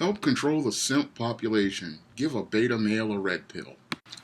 Help control the simp population. Give a beta male a red pill.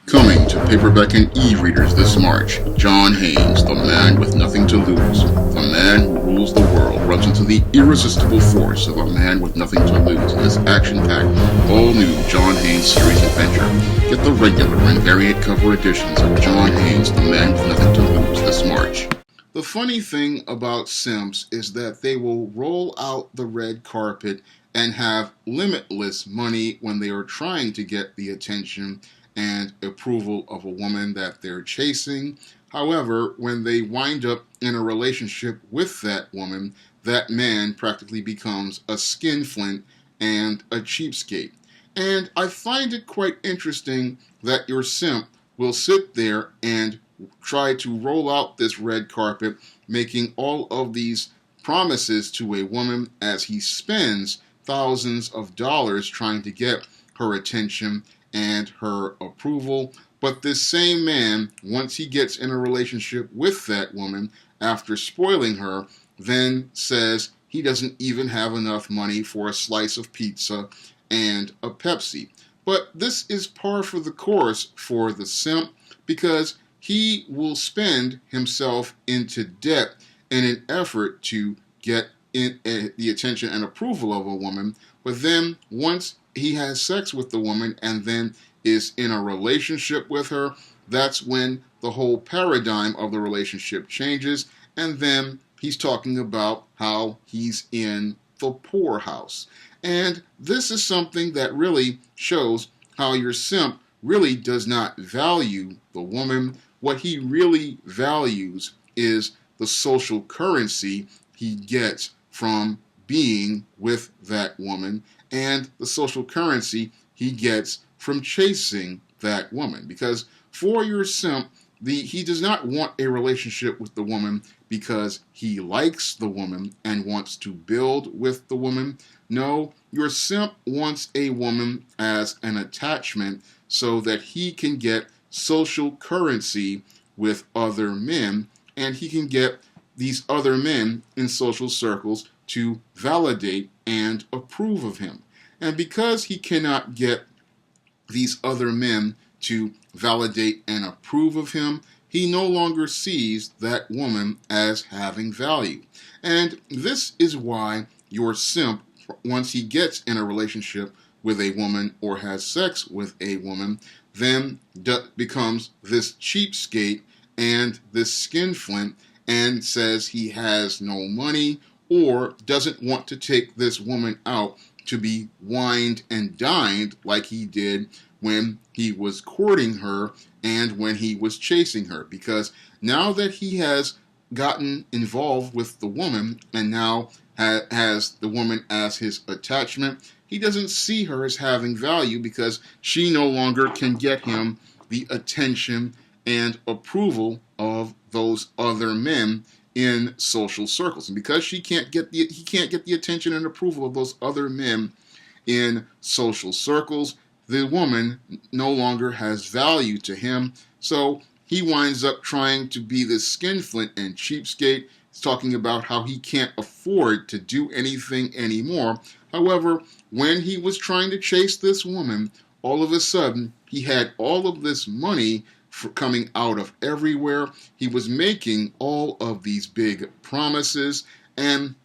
Coming to paperback and e-readers this March, John Haynes, the man with nothing to lose. The man who rules the world runs into the irresistible force of a man with nothing to lose in this action-packed, all-new John Haynes series adventure. Get the regular and variant cover editions of John Haynes, the man with nothing to lose this March. The funny thing about Simps is that they will roll out the red carpet and have limitless money when they are trying to get the attention and approval of a woman that they're chasing. However, when they wind up in a relationship with that woman, that man practically becomes a skinflint and a cheapskate. And I find it quite interesting that your simp will sit there and try to roll out this red carpet, making all of these promises to a woman as he spends thousands of dollars trying to get her attention and her approval. But this same man, once he gets in a relationship with that woman after spoiling her, then says he doesn't even have enough money for a slice of pizza and a Pepsi. But this is par for the course for the simp, because he will spend himself into debt in an effort to get the attention and approval of a woman. But then once he has sex with the woman and then is in a relationship with her, that's when the whole paradigm of the relationship changes, and then he's talking about how he's in the poorhouse. And this is something that really shows how your simp really does not value the woman. What he really values is the social currency he gets from being with that woman and the social currency he gets from chasing that woman. Because for your simp, he does not want a relationship with the woman because he likes the woman and wants to build with the woman. No, your simp wants a woman as an attachment so that he can get social currency with other men, and he can get these other men in social circles to validate and approve of him. And because he cannot get these other men to validate and approve of him, he no longer sees that woman as having value. And this is why your simp, once he gets in a relationship with a woman or has sex with a woman, then becomes this cheapskate and this skinflint and says he has no money or doesn't want to take this woman out to be wined and dined like he did when he was courting her and when he was chasing her. Because now that he has gotten involved with the woman and now has the woman as his attachment, he doesn't see her as having value because she no longer can get him the attention and approval of those other men in social circles. And because he can't get the attention and approval of those other men in social circles, the woman no longer has value to him. So he winds up trying to be this skinflint and cheapskate. He's talking about how he can't afford to do anything anymore. However, when he was trying to chase this woman, all of a sudden he had all of this money coming out of everywhere. He was making all of these big promises, and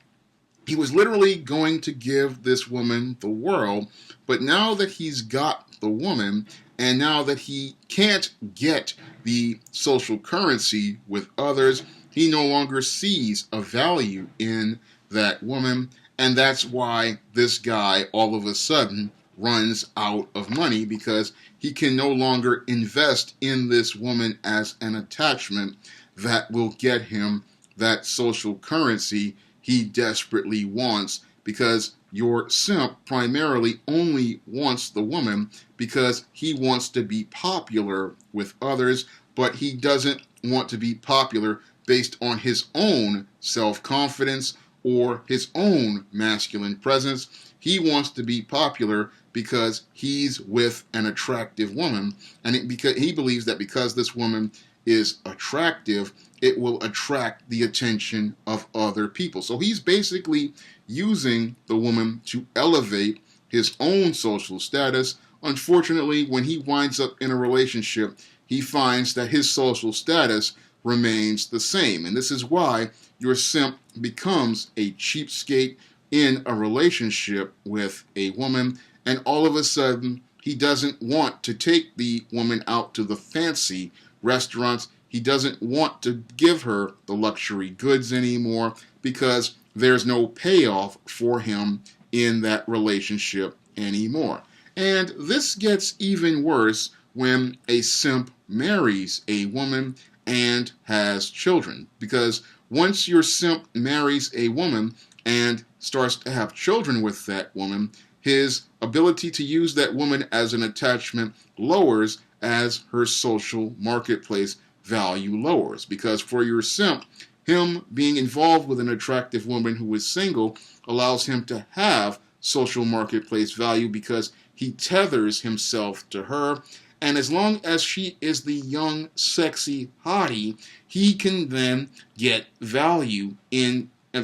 he was literally going to give this woman the world. But now that he's got the woman, and now that he can't get the social currency with others, he no longer sees a value in that woman. And that's why this guy all of a sudden runs out of money, because he can no longer invest in this woman as an attachment that will get him that social currency he desperately wants. Because your simp primarily only wants the woman because he wants to be popular with others, but he doesn't want to be popular based on his own self-confidence or his own masculine presence. He wants to be popular because he's with an attractive woman, and because he believes that because this woman is attractive, it will attract the attention of other people. So he's basically using the woman to elevate his own social status. Unfortunately, when he winds up in a relationship, he finds that his social status remains the same. And this is why your simp becomes a cheapskate in a relationship with a woman, and all of a sudden he doesn't want to take the woman out to the fancy restaurants. He doesn't want to give her the luxury goods anymore because there's no payoff for him in that relationship anymore. And this gets even worse when a simp marries a woman and has children, because once your simp marries a woman and starts to have children with that woman, his ability to use that woman as an attachment lowers as her social marketplace value lowers. Because for your simp, him being involved with an attractive woman who is single allows him to have social marketplace value because he tethers himself to her. And as long as she is the young, sexy hottie, he can then get value in a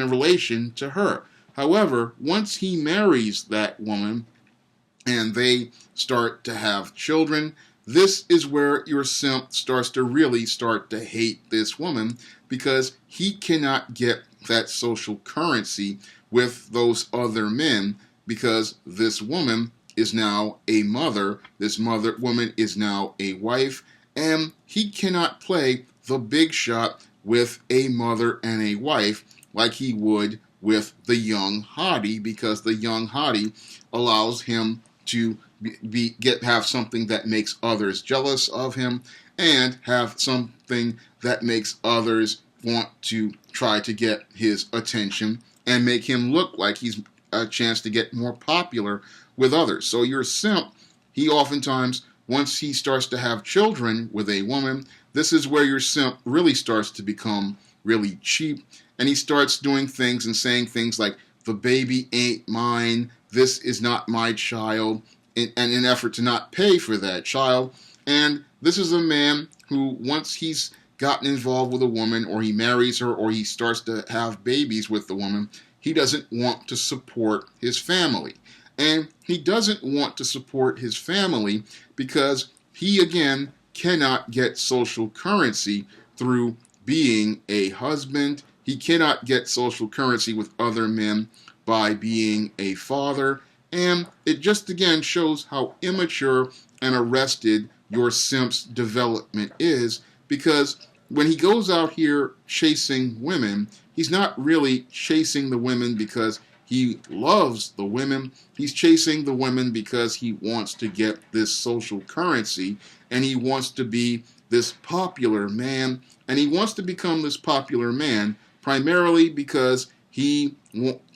relation to her. However, once he marries that woman and they start to have children, this is where your simp starts to really start to hate this woman, because he cannot get that social currency with those other men, because this woman is now a mother, woman is now a wife, and he cannot play the big shot with a mother and a wife like he would with the young hottie, because the young hottie allows him to have something that makes others jealous of him, and have something that makes others want to try to get his attention and make him look like he's a chance to get more popular with others. So your simp, he oftentimes, once he starts to have children with a woman, this is where your simp really starts to become really cheap, and he starts doing things and saying things like, the baby ain't mine, this is not my child, in an effort to not pay for that child. And this is a man who, once he's gotten involved with a woman, or he marries her, or he starts to have babies with the woman, he doesn't want to support his family. And he doesn't want to support his family because he, again, cannot get social currency through being a husband. He cannot get social currency with other men by being a father. And it just, again, shows how immature and arrested your simp's development is, because when he goes out here chasing women, he's not really chasing the women because he loves the women. He's chasing the women because he wants to get this social currency, and he wants to be this popular man, and he wants to become this popular man primarily because he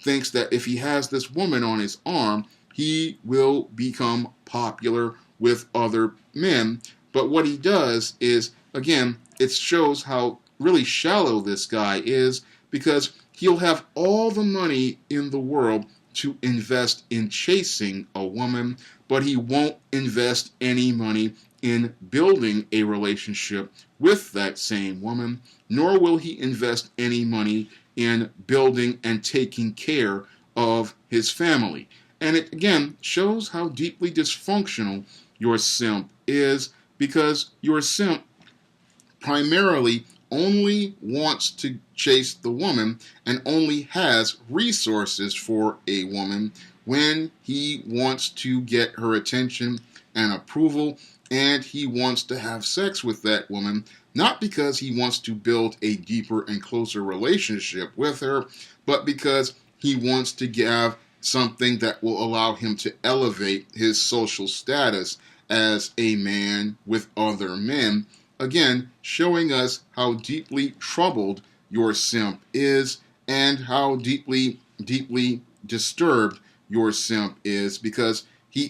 thinks that if he has this woman on his arm, he will become popular with other men. But what he does is, again, it shows how really shallow this guy is, because he'll have all the money in the world to invest in chasing a woman, but he won't invest any money in building a relationship with that same woman, nor will he invest any money in building and taking care of his family. And it, again, shows how deeply dysfunctional your simp is, because your simp primarily only wants to chase the woman and only has resources for a woman when he wants to get her attention and approval, and he wants to have sex with that woman, not because he wants to build a deeper and closer relationship with her, but because he wants to have something that will allow him to elevate his social status as a man with other men. Again, showing us how deeply troubled your simp is, and how deeply disturbed your simp is, because he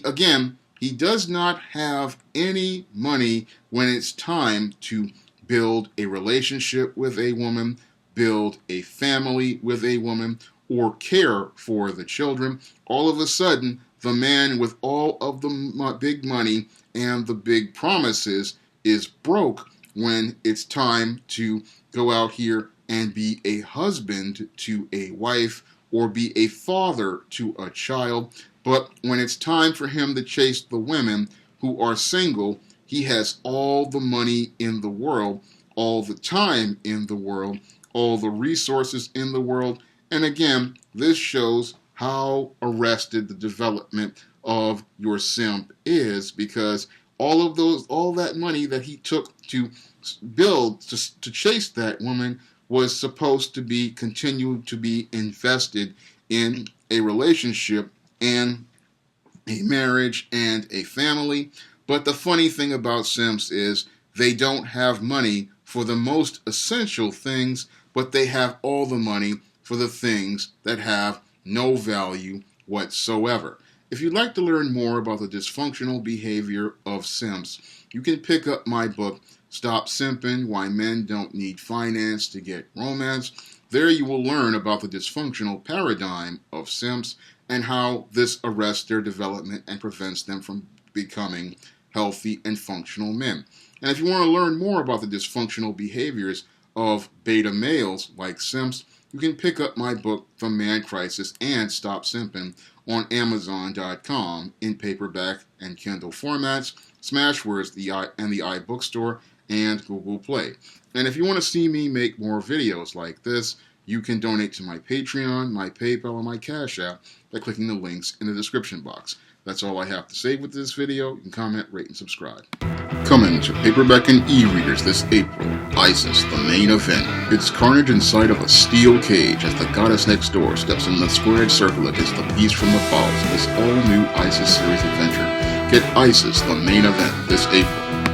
does not have any money when it's time to build a relationship with a woman, build a family with a woman, or care for the children. All of a sudden, the man with all of the big money and the big promises is broke when it's time to go out here and be a husband to a wife, or be a father to a child. But when it's time for him to chase the women who are single, he has all the money in the world, all the time in the world, all the resources in the world. And again, this shows how arrested the development of your simp is, because all that money that he took to build to chase that woman was supposed to be continued to be invested in a relationship and a marriage and a family. But the funny thing about simps is they don't have money for the most essential things, but they have all the money for the things that have no value whatsoever. If you'd like to learn more about the dysfunctional behavior of simps, you can pick up my book, Stop Simping: Why Men Don't Need Finance to Get Romance. There you will learn about the dysfunctional paradigm of simps and how this arrests their development and prevents them from becoming healthy and functional men. And if you want to learn more about the dysfunctional behaviors of beta males like simps, you can pick up my book, The Man Crisis and Stop Simping, on Amazon.com in paperback and Kindle formats, Smashwords and the iBookstore, and Google Play. And if you want to see me make more videos like this, you can donate to my Patreon, my PayPal, and my Cash App by clicking the links in the description box. That's all I have to say with this video. You can comment, rate, and subscribe. Coming to paperback and e-readers this April, ISIS, the main event. It's carnage inside of a steel cage as the goddess next door steps in the squared circle against the beast from the falls in this all-new ISIS series adventure. Get ISIS, the main event this April.